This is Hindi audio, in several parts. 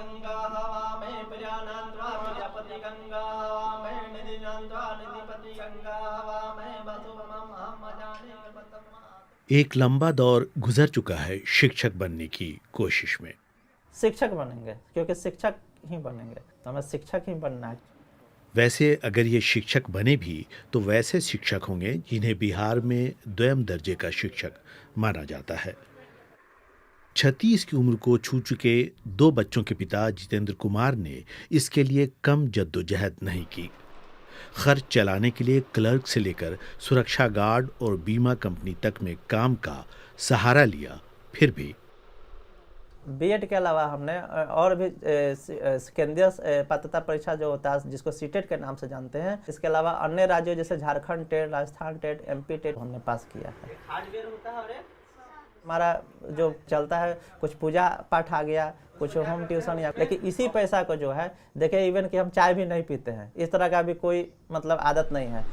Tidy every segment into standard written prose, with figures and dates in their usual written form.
गंगा हवामहे प्रजानान्त्वा प्रजापति गंगा हवामहे निधिनान्त्वा निधिपति गंगा हवामहे वसुमहं अजाने वर्तमान। एक लंबा दौर गुजर चुका है शिक्षक बनने की कोशिश में। शिक्षक बनेंगे क्योंकि शिक्षक ही बनेंगे, तो हमें शिक्षक ही बनना है। वैसे अगर ये शिक्षक बने भी तो वैसे शिक्षक होंगे जिन्हें बिहार में द्वितीय दर्जे का शिक्षक माना जाता है। 36 की उम्र को छू चुके 2 बच्चों के पिता जितेंद्र कुमार ने इसके लिए कम जद्दोजहद नहीं की। खर्च चलाने के लिए क्लर्क से लेकर सुरक्षा गार्ड और बीमा कंपनी तक में काम का सहारा लिया। फिर भी बीएड के अलावा हमने और भी केंद्रीय पात्रता परीक्षा जो होता है जिसको सीटेट के नाम से जानते हैं, इसके अलावा अन्य राज्यों जैसे Jharkhand TET, Rajasthan TET, MP TET हमने पास किया है। हार्डवेयर होता है हमारा जो चलता है, कुछ पूजा पाठ आ गया, कुछ होम ट्यूशन या, लेकिन इसी पैसा को जो है देखिए इवन कि हम चाय भी नहीं पीते हैं, इस तरह का भी कोई मतलब आदत नहीं है।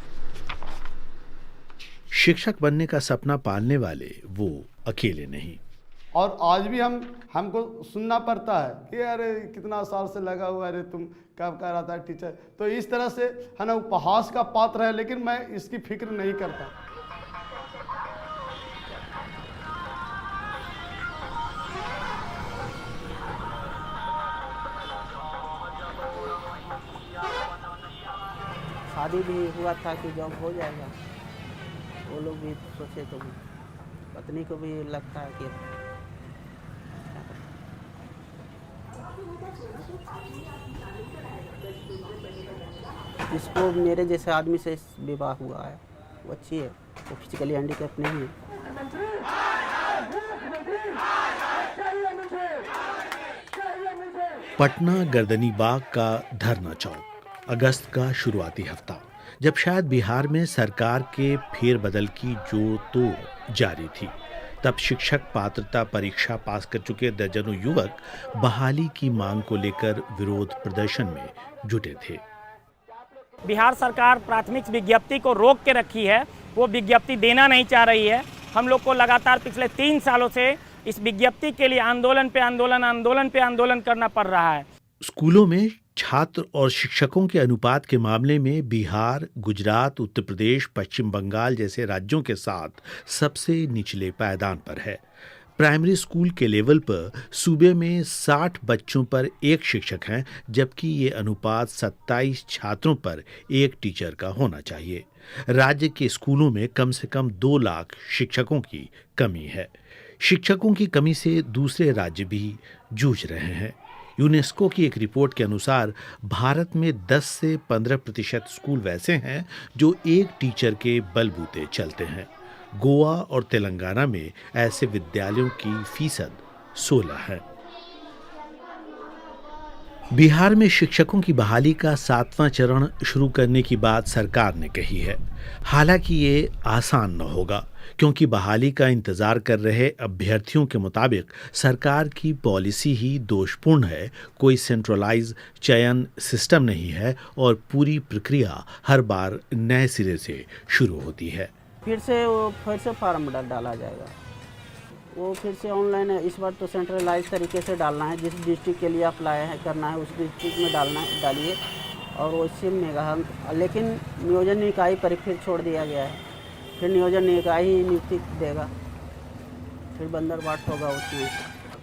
शिक्षक बनने का सपना पालने वाले वो अकेले नहीं। और आज भी हमको सुनना पड़ता है कि अरे कितना साल से लगा हुआ, अरे तुम कब कर रहा था टीचर। तो इस तरह से है ना उपहास का पात्र है, लेकिन मैं इसकी फिक्र नहीं करता। शादी भी हुआ था कि जॉब हो जाएगा, वो लोग भी सोचे, तो पत्नी को भी लगता है कि जिसको मेरे जैसे आदमी से विवाह हुआ है वो अच्छी है, वो फिजिकली हैंडीकैप नहीं है। पटना गर्दनी बाग का धरना चौक, अगस्त का शुरुआती हफ्ता, जब शायद बिहार में सरकार के फेरबदल की जो तोड़ जारी थी, तब शिक्षक पात्रता परीक्षा पास कर चुके दर्जनों युवक बहाली की मांग को लेकर विरोध प्रदर्शन में जुटे थे। बिहार सरकार प्राथमिक विज्ञप्ति को रोक के रखी है, वो विज्ञप्ति देना नहीं चाह रही है। हम लोग को लगातार पिछले 3 सालों से इस विज्ञप्ति के लिए आंदोलन पे आंदोलन करना पड़ रहा है। स्कूलों में छात्र और शिक्षकों के अनुपात के मामले में बिहार, गुजरात, उत्तर प्रदेश, पश्चिम बंगाल जैसे राज्यों के साथ सबसे निचले पायदान पर है। प्राइमरी स्कूल के लेवल पर सूबे में 60 बच्चों पर 1 शिक्षक हैं, जबकि ये अनुपात 27 छात्रों पर 1 टीचर का होना चाहिए। राज्य के स्कूलों में कम से कम 2 लाख शिक्षकों की कमी है। शिक्षकों की कमी से दूसरे राज्य भी जूझ रहे हैं। यूनेस्को की एक रिपोर्ट के अनुसार भारत में 10 से 15% स्कूल वैसे हैं जो 1 टीचर के बलबूते चलते हैं। गोवा और तेलंगाना में ऐसे विद्यालयों की फीसद 16 है। बिहार में शिक्षकों की बहाली का 7वां चरण शुरू करने की बात सरकार ने कही है। हालांकि ये आसान न होगा, क्योंकि बहाली का इंतजार कर रहे अभ्यर्थियों के मुताबिक सरकार की पॉलिसी ही दोषपूर्ण है। कोई सेंट्रलाइज चयन सिस्टम नहीं है और पूरी प्रक्रिया हर बार नए सिरे से शुरू होती है। फिर से फार्म डाला जाएगा, वो फिर से ऑनलाइन है। इस बार तो सेंट्रलाइज तरीके से डालना है, जिस डिस्ट्रिक्ट के लिए अप्लाई करना है उस डिस्ट्रिक्ट में डालिए, और वैसे मेगा। लेकिन नियोजन निकाय पर फिर छोड़ दिया गया है, फिर नियोजन निकाय ही नियुक्ति देगा, फिर बंदरबाट होगा उसमें।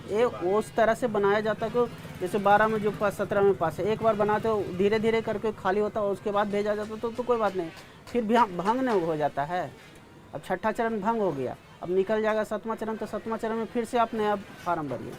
ये उस तरह से बनाया जाता है कि जैसे 12 में जो पास 17 में पास है, एक बार बनाते हो धीरे धीरे करके खाली होता है, उसके बाद भेजा जाता तो कोई बात नहीं। फिर भंग नहीं हो जाता है। अब 6ठा चरण भंग हो गया, अब निकल जाएगा 7वां चरण, तो 7वां चरण में फिर से आप नया फार्म भरिए।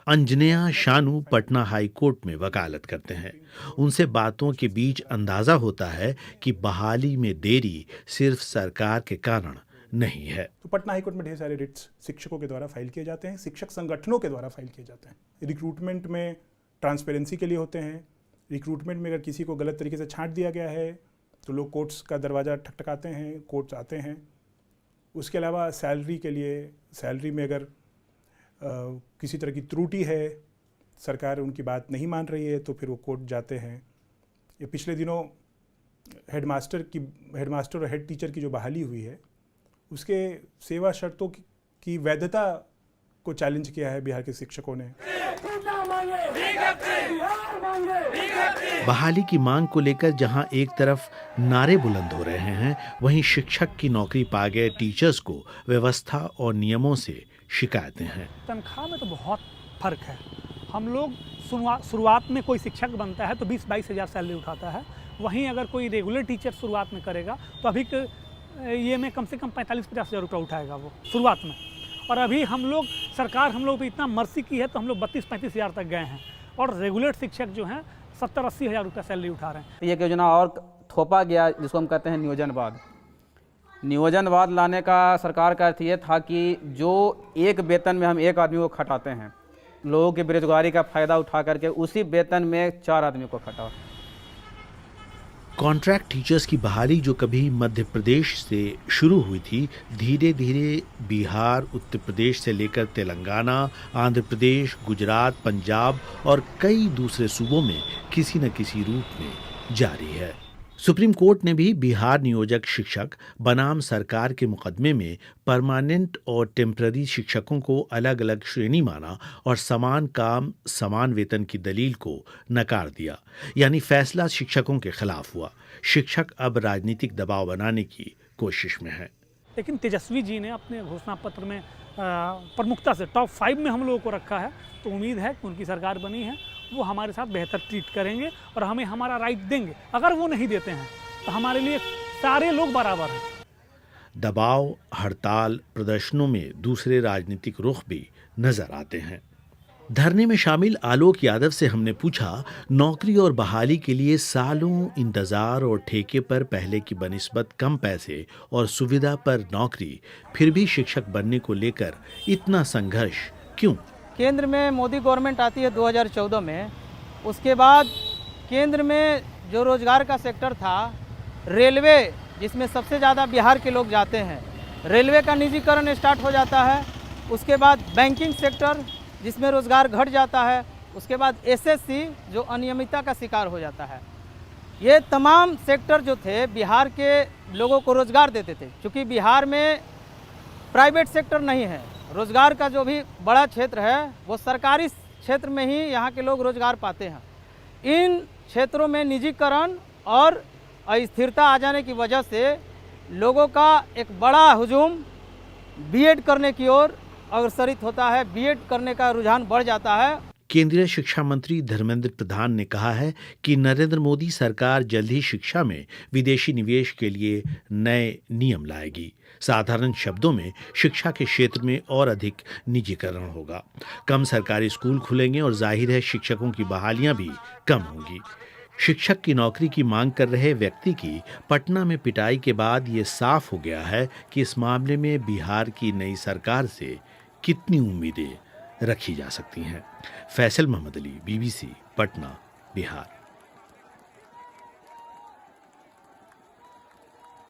अंजनेया शानू पटना हाई कोर्ट में वकालत करते हैं। उनसे बातों के बीच अंदाजा होता है कि बहाली में देरी सिर्फ सरकार के कारण नहीं है। तो पटना हाई कोर्ट में ढेर सारे रिट्स शिक्षकों के द्वारा फाइल किए जाते हैं, शिक्षक संगठनों के द्वारा फाइल किए जाते हैं। रिक्रूटमेंट में ट्रांसपेरेंसी के लिए होते हैं। रिक्रूटमेंट में अगर किसी को गलत तरीके से छांट दिया गया है तो लोग कोर्ट्स का दरवाज़ा ठकठकाते हैं, कोर्ट्स आते हैं। उसके अलावा सैलरी के लिए, सैलरी में अगर किसी तरह की त्रुटि है, सरकार उनकी बात नहीं मान रही है, तो फिर वो कोर्ट जाते हैं। ये पिछले दिनों हेडमास्टर और हेड टीचर की जो बहाली हुई है, उसके सेवा शर्तों की वैधता को चैलेंज किया है बिहार के शिक्षकों ने। बहाली की मांग को लेकर जहां एक तरफ नारे बुलंद हो रहे हैं, वहीं शिक्षक की नौकरी पा गए टीचर्स को व्यवस्था और नियमों से शिकायतें हैं। तनख्वाह में तो बहुत फर्क है। हम लोग शुरुआत में कोई शिक्षक बनता है तो 20-22 हज़ार सैलरी उठाता है, वहीं अगर कोई रेगुलर टीचर शुरुआत में करेगा तो अभी ये में कम से कम 45-50 हज़ार रुपये उठाएगा वो शुरुआत में। और अभी सरकार हम लोग पे इतना मर्सी की है तो हम लोग 32-35 हज़ार तक गए हैं, और रेगुलर शिक्षक जो हैं 70-80 हज़ार रुपये सैलरी उठा रहे हैं। ये योजना और थोपा गया जिसको हम कहते हैं नियोजनवाद लाने का सरकार का अर्थ ये था कि जो एक वेतन में हम एक आदमी को खटाते हैं, लोगों की बेरोजगारी का फायदा उठा करके उसी वेतन में 4 आदमी को खटाओ। कॉन्ट्रैक्ट टीचर्स की बहाली जो कभी मध्य प्रदेश से शुरू हुई थी, धीरे धीरे बिहार, उत्तर प्रदेश से लेकर तेलंगाना, आंध्र प्रदेश, गुजरात, पंजाब और कई दूसरे सूबों में किसी न किसी रूप में जारी है। सुप्रीम कोर्ट ने भी बिहार नियोजक शिक्षक बनाम सरकार के मुकदमे में परमानेंट और टेम्पररी शिक्षकों को अलग अलग श्रेणी माना और समान काम समान वेतन की दलील को नकार दिया, यानी फैसला शिक्षकों के खिलाफ हुआ। शिक्षक अब राजनीतिक दबाव बनाने की कोशिश में है। लेकिन तेजस्वी जी ने अपने घोषणा पत्र में प्रमुखता से टॉप 5 में हम लोगों को रखा है, तो उम्मीद है कि उनकी सरकार बनी है, वो हमारे साथ बेहतर ट्रीट करेंगे और हमें हमारा राइट देंगे। अगर वो नहीं देते हैं तो हमारे लिए सारे लोग बराबर हैं। दबाव, हड़ताल, प्रदर्शनों में दूसरे राजनीतिक रुख भी नजर आते हैं। धरने में शामिल आलोक यादव से हमने पूछा, नौकरी और बहाली के लिए सालों इंतजार और ठेके पर पहले की बनिस्बत कम पैसे और सुविधा पर नौकरी, फिर भी शिक्षक बनने को लेकर इतना संघर्ष क्यों? केंद्र में मोदी गवर्नमेंट आती है 2014 में, उसके बाद केंद्र में जो रोजगार का सेक्टर था, रेलवे जिसमें सबसे ज़्यादा बिहार के लोग जाते हैं, रेलवे का निजीकरण स्टार्ट हो जाता है। उसके बाद बैंकिंग सेक्टर जिसमें रोजगार घट जाता है। उसके बाद एसएससी जो अनियमितता का शिकार हो जाता है। ये तमाम सेक्टर जो थे बिहार के लोगों को रोजगार देते थे। क्योंकि बिहार में प्राइवेट सेक्टर नहीं है, रोजगार का जो भी बड़ा क्षेत्र है वो सरकारी क्षेत्र में ही यहाँ के लोग रोजगार पाते हैं। इन क्षेत्रों में निजीकरण और अस्थिरता आ जाने की वजह से लोगों का एक बड़ा हुजूम बीएड करने की ओर अग्रसरित होता है, बीएड करने का रुझान बढ़ जाता है। केंद्रीय शिक्षा मंत्री धर्मेंद्र प्रधान ने कहा है कि नरेंद्र मोदी सरकार जल्द ही शिक्षा में विदेशी निवेश के लिए नए नियम लाएगी। साधारण शब्दों में शिक्षा के क्षेत्र में और अधिक निजीकरण होगा, कम सरकारी स्कूल खुलेंगे और जाहिर है शिक्षकों की बहालियां भी कम होंगी। शिक्षक की नौकरी की मांग कर रहे व्यक्ति की पटना में पिटाई के बाद ये साफ हो गया है कि इस मामले में बिहार की नई सरकार से कितनी उम्मीदें रखी जा सकती हैं। फैसल मोहम्मद अली, BBC, पटना, बिहार।